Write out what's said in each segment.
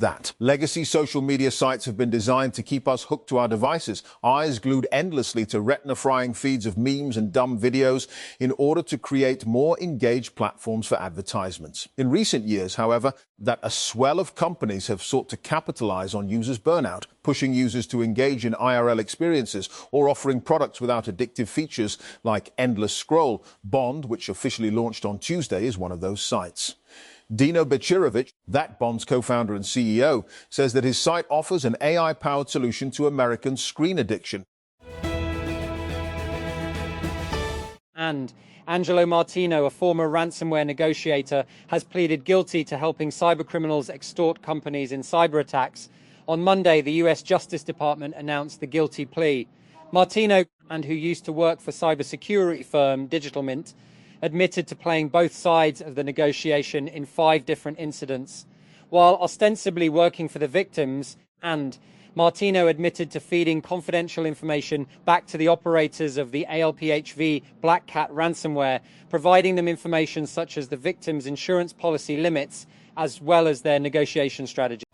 That legacy social media sites have been designed to keep us hooked to our devices, eyes glued endlessly to retina-frying feeds of memes and dumb videos in order to create more engaged platforms for advertisements. In recent years, however, that a swell of companies have sought to capitalize on users' burnout, pushing users to engage in IRL experiences or offering products without addictive features like endless scroll. Bond, which officially launched on Tuesday, is one of those sites. Dino Bechirovic, that Bond's co-founder and CEO, says that his site offers an AI-powered solution to American screen addiction. And Angelo Martino, a former ransomware negotiator, has pleaded guilty to helping cybercriminals extort companies in cyber attacks. On Monday, the US Justice Department announced the guilty plea. Martino, and who used to work for cybersecurity firm Digital Mint, admitted to playing both sides of the negotiation in 5 different incidents. While ostensibly working for the victims, and Martino admitted to feeding confidential information back to the operators of the ALPHV Black Cat ransomware, providing them information such as the victims' insurance policy limits, as well as their negotiation strategy.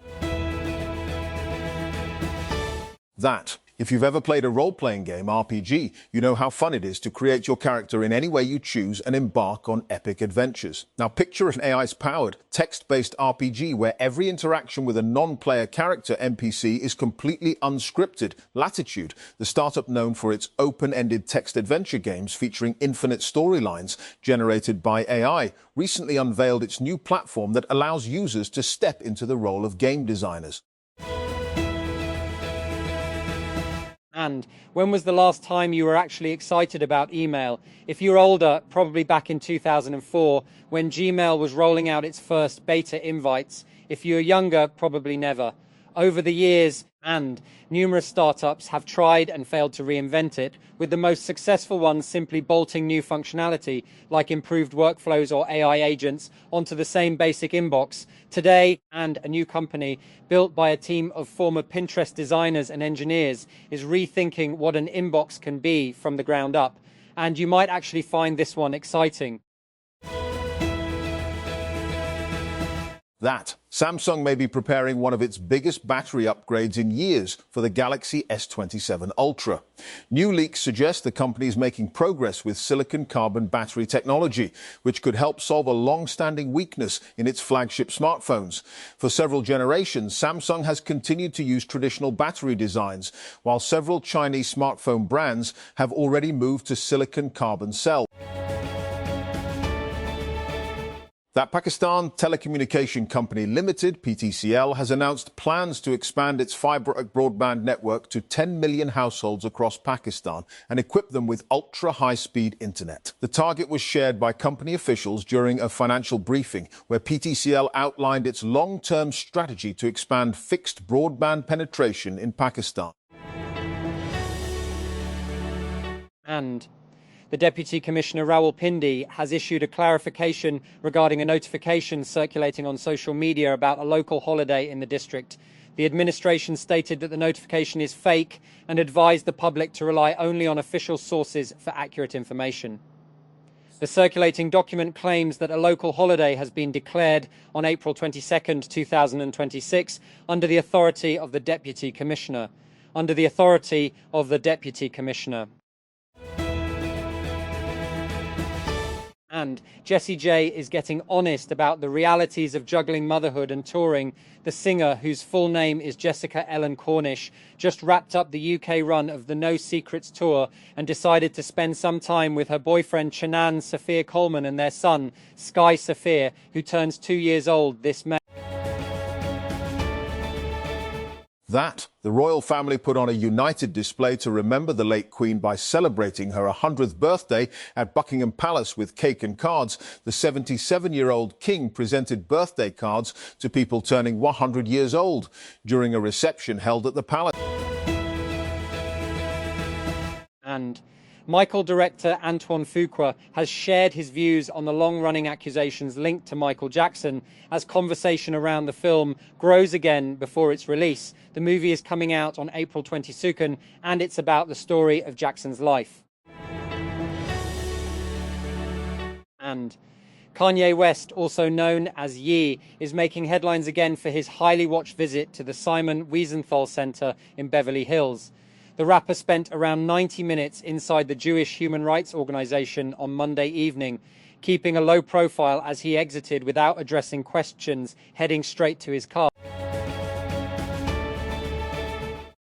That. If you've ever played a role-playing game, RPG, you know how fun it is to create your character in any way you choose and embark on epic adventures. Now picture an AI-powered, text-based RPG where every interaction with a non-player character NPC is completely unscripted. Latitude, the startup known for its open-ended text adventure games featuring infinite storylines generated by AI, recently unveiled its new platform that allows users to step into the role of game designers. And when was the last time you were actually excited about email? If you're older, probably back in 2004, when Gmail was rolling out its first beta invites. If you're younger, probably never. Over the years, and numerous startups have tried and failed to reinvent it, with the most successful ones simply bolting new functionality, like improved workflows or AI agents, onto the same basic inbox. Today, and a new company, built by a team of former Pinterest designers and engineers, is rethinking what an inbox can be from the ground up. And you might actually find this one exciting. That. Samsung may be preparing one of its biggest battery upgrades in years for the Galaxy S27 Ultra. New leaks suggest the company is making progress with silicon carbon battery technology, which could help solve a long-standing weakness in its flagship smartphones. For several generations, Samsung has continued to use traditional battery designs, while several Chinese smartphone brands have already moved to silicon carbon cells. That Pakistan Telecommunication Company Limited, PTCL, has announced plans to expand its fibre broadband network to 10 million households across Pakistan and equip them with ultra-high-speed internet. The target was shared by company officials during a financial briefing where PTCL outlined its long-term strategy to expand fixed broadband penetration in Pakistan. And the Deputy Commissioner Rawalpindi has issued a clarification regarding a notification circulating on social media about a local holiday in the district. The administration stated that the notification is fake and advised the public to rely only on official sources for accurate information. The circulating document claims that a local holiday has been declared on April 22, 2026, under the authority of the Deputy Commissioner. Under the authority of the Deputy Commissioner. And Jessie J is getting honest about the realities of juggling motherhood and touring. The singer, whose full name is Jessica Ellen Cornish, just wrapped up the UK run of the No Secrets tour and decided to spend some time with her boyfriend Chanan Sophia Coleman and their son, Sky Sophia, who turns 2 years old this May. That. The royal family put on a united display to remember the late Queen by celebrating her 100th birthday at Buckingham Palace with cake and cards. The 77-year-old king presented birthday cards to people turning 100 years old during a reception held at the palace. And Michael director Antoine Fuqua has shared his views on the long-running accusations linked to Michael Jackson as conversation around the film grows again before its release. The movie is coming out on April 22nd, and it's about the story of Jackson's life. And Kanye West, also known as Ye, is making headlines again for his highly watched visit to the Simon Wiesenthal Center in Beverly Hills. The rapper spent around 90 minutes inside the Jewish human rights organization on Monday evening, keeping a low profile as he exited without addressing questions, heading straight to his car.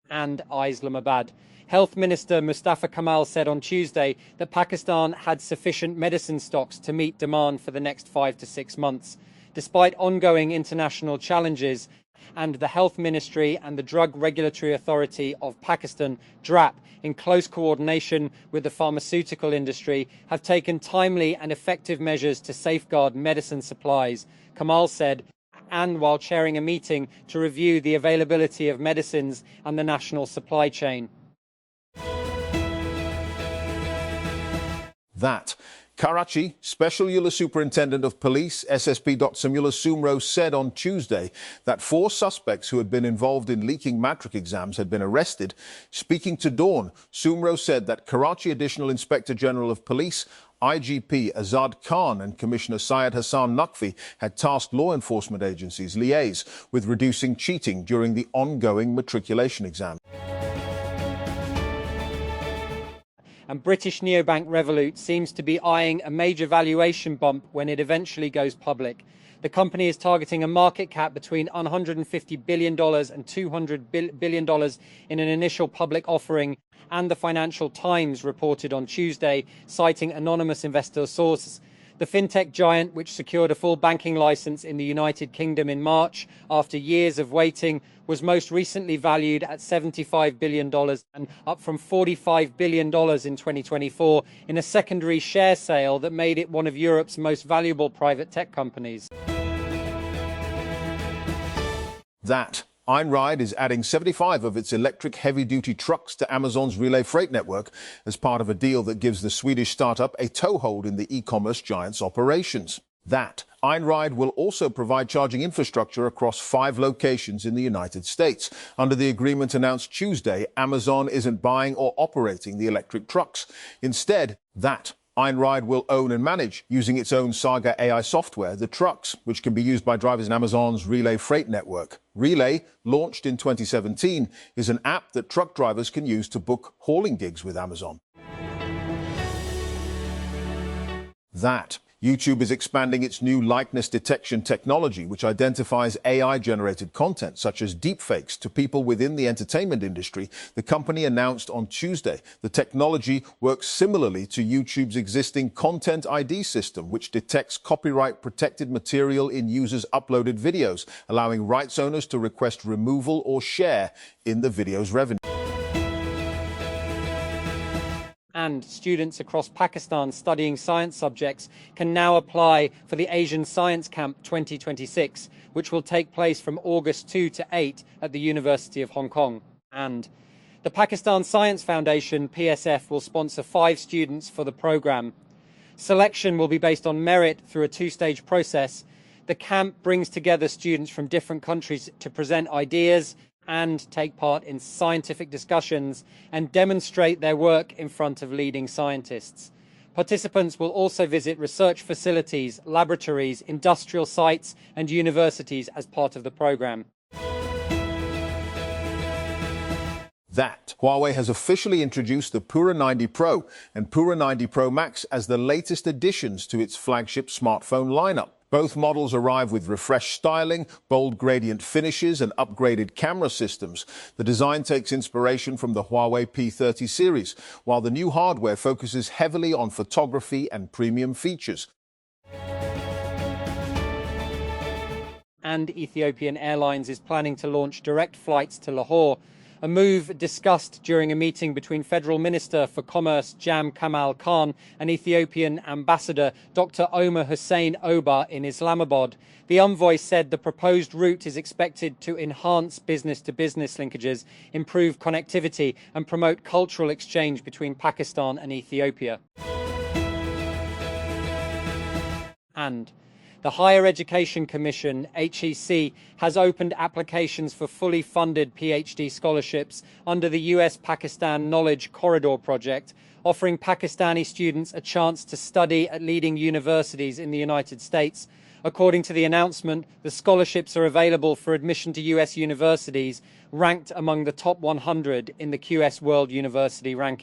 And Islamabad. Health Minister Mustafa Kamal said on Tuesday that Pakistan had sufficient medicine stocks to meet demand for the next 5 to 6 months, despite ongoing international challenges. And the Health Ministry and the Drug Regulatory Authority of Pakistan, DRAP, in close coordination with the pharmaceutical industry, have taken timely and effective measures to safeguard medicine supplies, Kamal said, and while chairing a meeting to review the availability of medicines and the national supply chain. That Karachi Special Ullah Superintendent of Police SSP Dr. Samula Sumro said on Tuesday that 4 suspects who had been involved in leaking matric exams had been arrested. Speaking to Dawn, Sumro said that Karachi Additional Inspector General of Police IGP Azad Khan and Commissioner Syed Hassan Naqvi had tasked law enforcement agencies liaise with reducing cheating during the ongoing matriculation exam. And British neobank Revolut seems to be eyeing a major valuation bump when it eventually goes public. The company is targeting a market cap between $150 billion and $200 billion in an initial public offering, and the Financial Times reported on Tuesday, citing anonymous investor sources. The fintech giant, which secured a full banking license in the United Kingdom in March after years of waiting, was most recently valued at $75 billion and up from $45 billion in 2024 in a secondary share sale that made it one of Europe's most valuable private tech companies. That Einride is adding 75 of its electric heavy-duty trucks to Amazon's Relay Freight network as part of a deal that gives the Swedish startup a toehold in the e-commerce giant's operations. That Einride will also provide charging infrastructure across 5 locations in the United States. Under the agreement announced Tuesday, Amazon isn't buying or operating the electric trucks. Instead, that Einride will own and manage, using its own Saga AI software, the trucks, which can be used by drivers in Amazon's Relay Freight network. Relay, launched in 2017, is an app that truck drivers can use to book hauling gigs with Amazon. That YouTube is expanding its new likeness detection technology, which identifies AI-generated content, such as deepfakes, to people within the entertainment industry, the company announced on Tuesday. The technology works similarly to YouTube's existing Content ID system, which detects copyright-protected material in users' uploaded videos, allowing rights owners to request removal or share in the video's revenue. And students across Pakistan studying science subjects can now apply for the Asian Science Camp 2026, which will take place from August 2 to 8 at the University of Hong Kong. And the Pakistan Science Foundation, PSF, will sponsor 5 students for the program. Selection will be based on merit through a 2-stage process. The camp brings together students from different countries to present ideas and take part in scientific discussions and demonstrate their work in front of leading scientists. Participants will also visit research facilities, laboratories, industrial sites and universities as part of the program. That Huawei has officially introduced the Pura 90 Pro and Pura 90 Pro Max as the latest additions to its flagship smartphone lineup. Both models arrive with refreshed styling, bold gradient finishes and upgraded camera systems. The design takes inspiration from the Huawei P30 series, while the new hardware focuses heavily on photography and premium features. And Ethiopian Airlines is planning to launch direct flights to Lahore, a move discussed during a meeting between Federal Minister for Commerce Jam Kamal Khan and Ethiopian Ambassador Dr. Omar Hussein Oba in Islamabad. The envoy said the proposed route is expected to enhance business-to-business linkages, improve connectivity and promote cultural exchange between Pakistan and Ethiopia. And The Higher Education Commission, HEC, has opened applications for fully funded PhD scholarships under the US-Pakistan Knowledge Corridor project, offering Pakistani students a chance to study at leading universities in the United States. According to the announcement, the scholarships are available for admission to US universities ranked among the top 100 in the QS World University ranking.